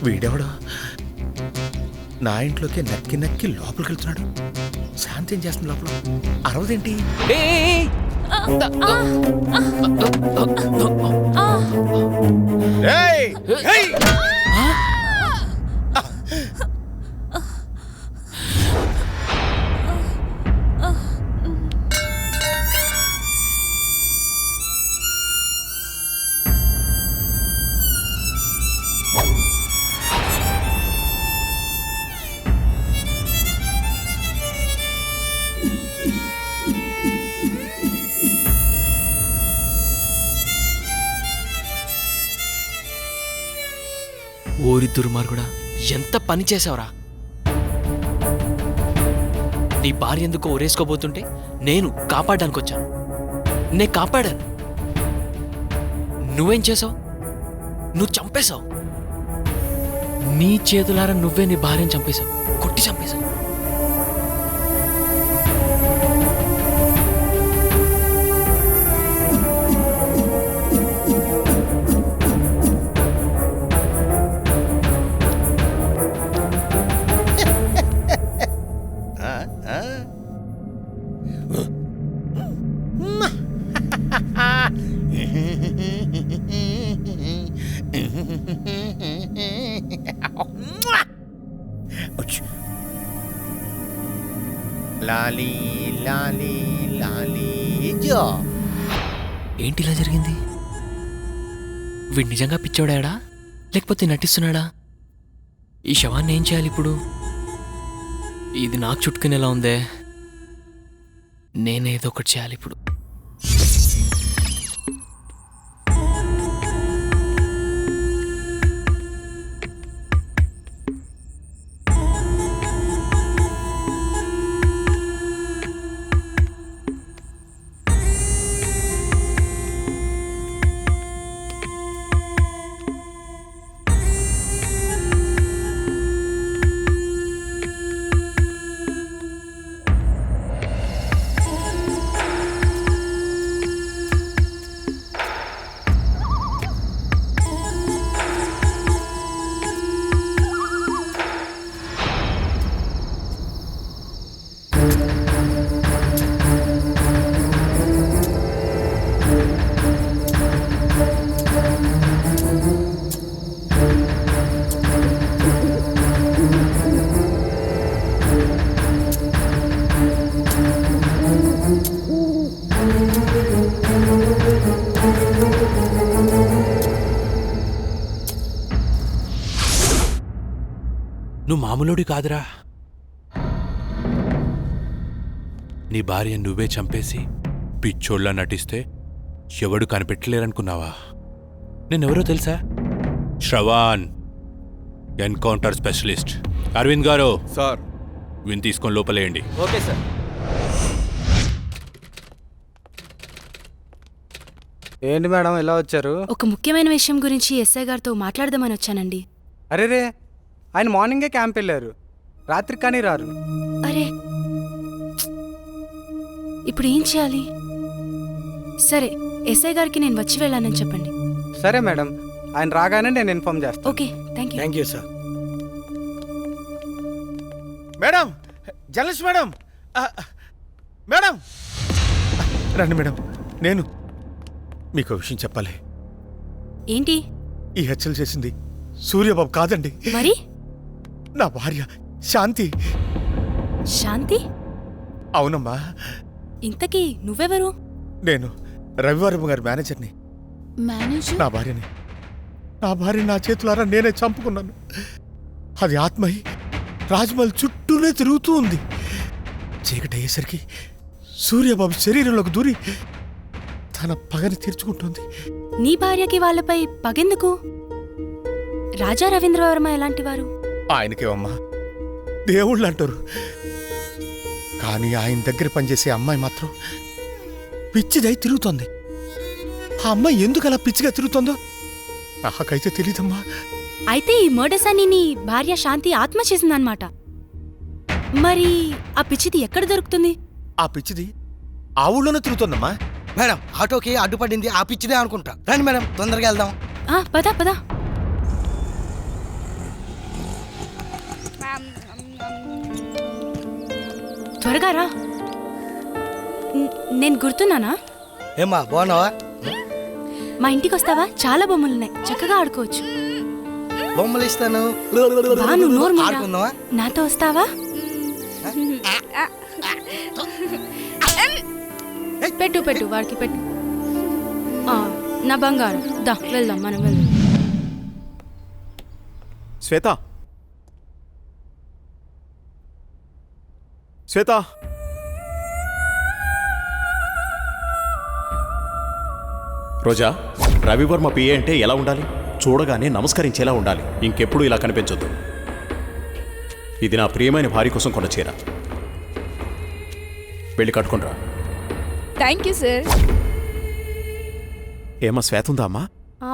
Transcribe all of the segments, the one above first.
వీడెవడో నా ఇంట్లోకి నక్కి నక్కి లోపలికి వెళ్తున్నాడు. శాంతి ఏం చేస్తుంది లోపల? అరవదేంటి? ఓరి దుర్మార్గుడా, ఎంత పని చేసావురా! నీ భార్య ఎందుకో ఊరేసుకోబోతుంటే నేను కాపాడడానికి వచ్చాను. నే కాపాడాను. నువ్వేం చేసావు? నువ్వు చంపేశావు. నీ చేతులారా నువ్వే నీ భార్యను చంపేశావు, కొట్టి చంపేశావు. లాలీ లాలీ లాలీ జో. ఏంటి ఇలా జరిగింది? వీడు నిజంగా పిచ్చోడాడా లేకపోతే నటిస్తున్నాడా? ఈ శవాన్ని ఏం చేయాలి ఇప్పుడు? ఇది నాకు చుట్టుకునేలా ఉందే. నేనేదో ఒకటి చేయాలి ఇప్పుడు. నువ్వు మామూలుడి కాదురా. నీ భార్య నువ్వే చంపేసి పిచ్చోళ్ళ నటిస్తే ఎవడు కనిపెట్టలేరనుకున్నావా? నేనెవరో తెలుసా? Shravan, encounter specialist. అరవింద్ గారు సార్, విని తీసుకొని లోపలేయండి. Okay sir. ఏంటి మేడం ఇలా వచ్చారు? ఒక ముఖ్యమైన విషయం గురించి ఎస్ఐ గారితో మాట్లాడదామని వచ్చానండి. అరే రే, ఆయన మార్నింగే క్యాంప్ వెళ్ళారు, రాత్రి కానీ రారు. అరే, ఇప్పుడు ఏం చేయాలి? సరే, ఎస్ఐ గారికి నేను వచ్చి వెళ్ళానని చెప్పండి. సరే మేడం, ఆయన రాగానే నేను ఇన్ఫార్మ్ చేస్తాను. Okay, thank you. Thank you sir. Madam, journalist madam, madam రండి మేడం. నేను మీకు విషయం చెప్పాలి. ఏంటి? ఈ హత్యలు చేసింది సూర్యబాబు కాదండి, మరి నా భార్య శాంతి. శాంతి? అవునమ్మా. ఇంతకీ నువ్వెవరు? నేను రవివర్మ గారి మేనేజర్ని. మేనేజర్? నా భార్య నా చేతులారా నేనే చంపుకున్నాను. అది ఆత్మయి రాజమహల్ చుట్టూనే తిరుగుతూ ఉంది. చీకటి అయ్యేసరికి సూర్యబాబు శరీరంలోకి దూరి తన పగని తీర్చుకుంటుంది. నీ భార్యకి వాళ్ళపై పగెందుకు? రాజా రవీంద్రవర్మ ఎలాంటి వారు? ఆయనకేమమ్మా దేవుళ్ళు అంటారు, కానీ ఆయన దగ్గర పనిచేసే అమ్మాయి మాత్రం పిచ్చిదై తిరుగుతోంది. ఆ అమ్మాయి ఎందుకు అలా పిచ్చిగా తిరుగుతోందో నాకైతే తెలీదమ్మా. అయితే ఈ మర్డర్స్ అన్ని నీ భార్య శాంతి ఆత్మ చేసిందన్నమాట. మరి ఆ పిచ్చిది ఎక్కడ దొరుకుతుంది? ఆ పిచ్చిది ఆ ఊళ్ళోనే తిరుగుతోందమ్మా. మేడం, ఆటోకి అడ్డుపడింది ఆ పిచ్చిదే అనుకుంటా. రండి మేడం, తొందరగా వెళ్దాం. పద పద. త్వరగా రా. నేను గుర్తున్నానా? ఏమ్మా బాగున్నావా? మా ఇంటికి వస్తావా? చాలా బొమ్మలున్నాయి, చక్కగా ఆడుకోవచ్చు. బొమ్మలు ఇస్తాను. బా, నువ్వు నోరు మూయరా. ఆడుకుందామా? నాతో వస్తావా? పెట్టు పెట్టు, వాడికి పెట్టు. నా బంగారు, దా వెళ్దాం, మనం వెళ్దాం. శ్వేత, శ్వేత, రోజా, రవివర్మ పిఏ అంటే ఎలా ఉండాలి? చూడగానే నమస్కరించేలా ఉండాలి. ఇంకెప్పుడు ఇలా కనిపించొద్దు. ఇది నా ప్రియమైన భార్య కోసం కొన్న చీర. వెళ్ళి కట్టుకుంటా. Thank you sir. ఏమా శ్వేత ఉందా అమ్మా?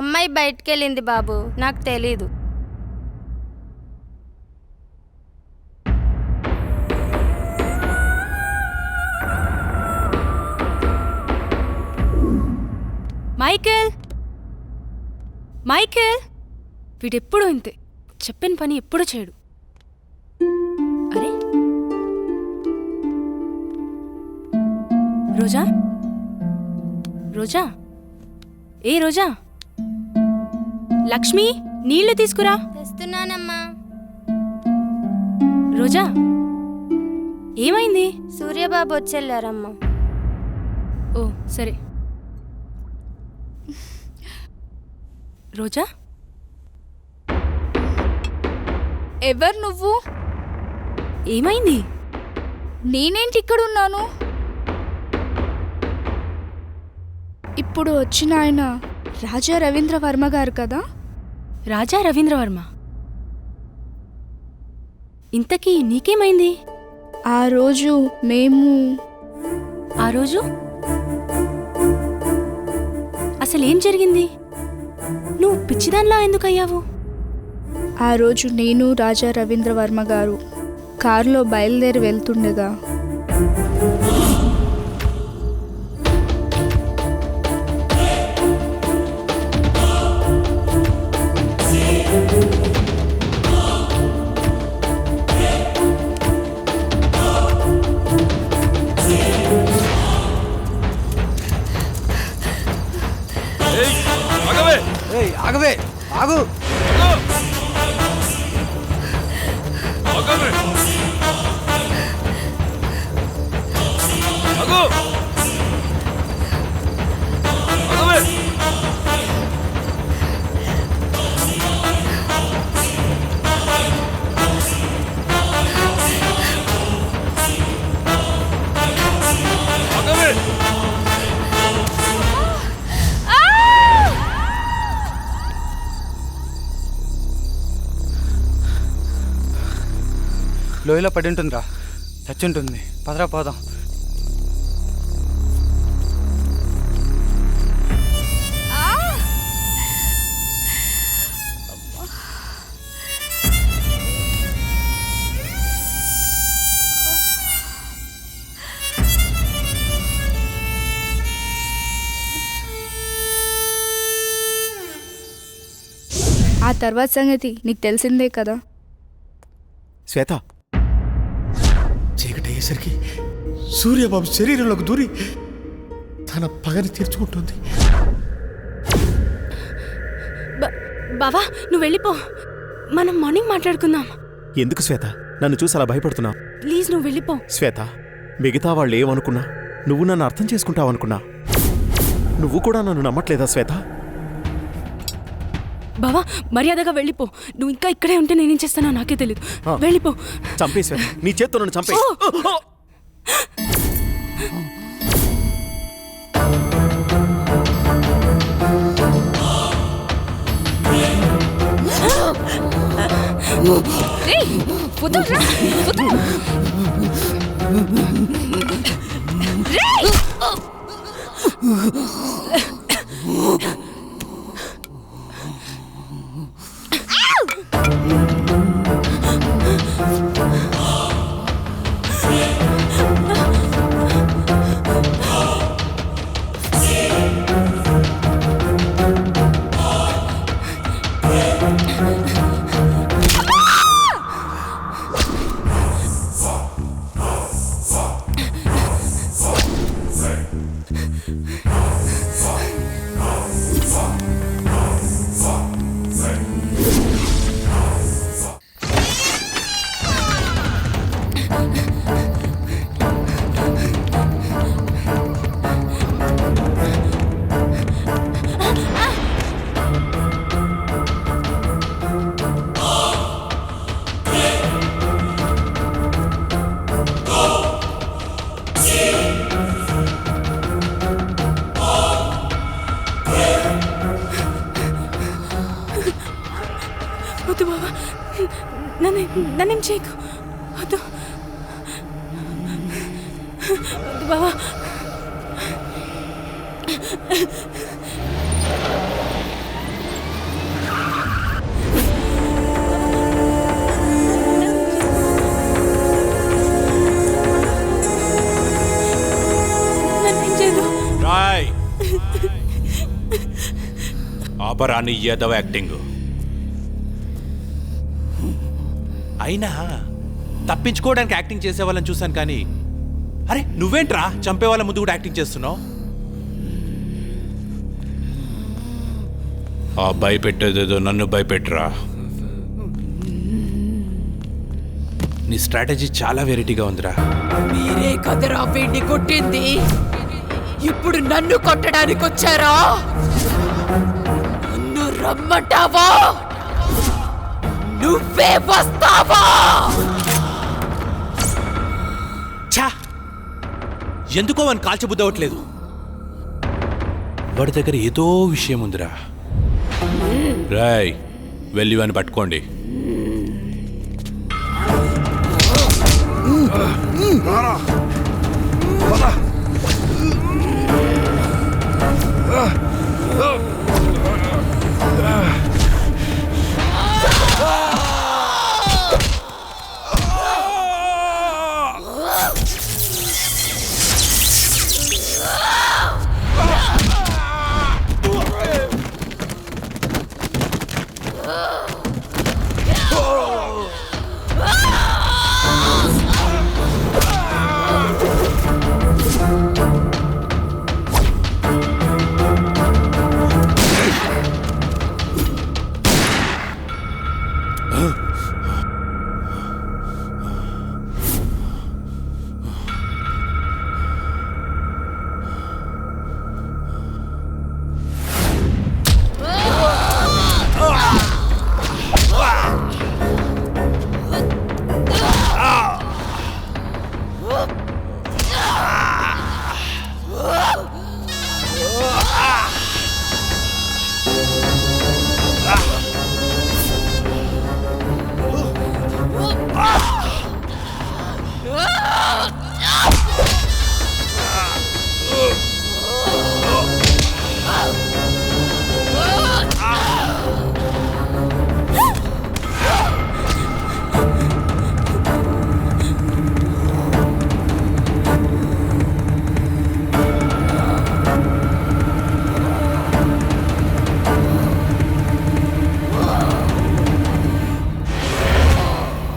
అమ్మాయి బయటికెళ్ళింది బాబు, నాకు తెలీదు. మైకేల్, మైకేల్, వీడెప్పుడు ఇంతే, చెప్పిన పని ఎప్పుడు చేయడు. అరే రోజా, రోజా, ఏ రోజా, లక్ష్మి నీళ్లు తీసుకురా. తెస్తున్నానమ్మా. రోజా, ఏమైంది? సూర్యబాబు వచ్చెళ్ళారమ్మా. ఓ సరే. రోజా, ఎవరు నువ్వు? ఏమైంది? నేనేంటి ఇక్కడ ఉన్నాను? ఇప్పుడు వచ్చిన ఆయన రాజా రవీంద్ర వర్మ గారు కదా? రాజా రవీంద్రవర్మ. ఇంతకీ నీకేమైంది? ఆ రోజు మేము ఆ రోజు అసలేం జరిగింది? నువ్వు పిచ్చిదాన్లా ఎందుకయ్యావు? ఆ రోజు నేను రాజా రవీంద్ర వర్మ గారు కారులో బయలుదేరి వెళ్తుండగా ఏయ్ ఆగవే, ఆగు. లోయలో పడి ఉంటుందిరా, చచ్చి ఉంటుంది. పదరా పోదాం. ఆ తర్వాత సంగతి నీకు తెలిసిందే కదా. శ్వేత, చీకటి అయ్యేసరికి సూర్యబాబు శరీరంలోకి దూరి తన పగని తీర్చుకుంటుంది. బావా, నువ్వు వెళ్ళిపో, మనం మార్నింగ్ మాట్లాడుకుందాం. ఎందుకు శ్వేత నన్ను చూసి అలా భయపడుతున్నావు? ప్లీజ్ నువ్వు వెళ్ళిపో. శ్వేత, మిగతా వాళ్ళు ఏమనుకున్నా నువ్వు నన్ను అర్థం చేసుకుంటావనుకున్నా. నువ్వు కూడా నన్ను నమ్మట్లేదా శ్వేత? బావా, మర్యాదగా వెళ్ళిపో. నువ్వు ఇంకా ఇక్కడే ఉంటే నేనేం చేస్తానో నాకే తెలీదు. వెళ్ళిపో. చంపే శ్వేత, నీ చేత్తో నన్ను చంపే. వదలరా, వదలు. వద్దు బాబా, నన్నేం చేయకు. వద్దు వద్దు బాబా. నన్నేం చేయదు. రాయ్ ఆపరాని యాదవ్ యాక్టింగ్. అయినా తప్పించుకోవడానికి యాక్టింగ్ చేసే వాళ్ళని చూశాను కానీ, అరే నువ్వేంట్రా చంపే వాళ్ళ ముందు కూడా యాక్టింగ్ చేస్తున్నావు? ఆ భయపెట్టేదేదో నన్ను భయపెట్టరా. నీ స్ట్రాటజీ చాలా వెరైటీగా ఉందిరా. మీరే కదరా వీడిని కొట్టింది, ఇప్పుడు నన్ను కొట్టడానికి వచ్చారా? నన్ను రమ్మంటావా? నువ్వే వస్తావా? ఛా! ఎందుకో వాని కాల్చబుద్ధి అవ్వట్లేదు. వాడి దగ్గర ఏదో విషయం ఉందిరా. రాయ్ వెళ్ళి వాని పట్టుకోండి. పద.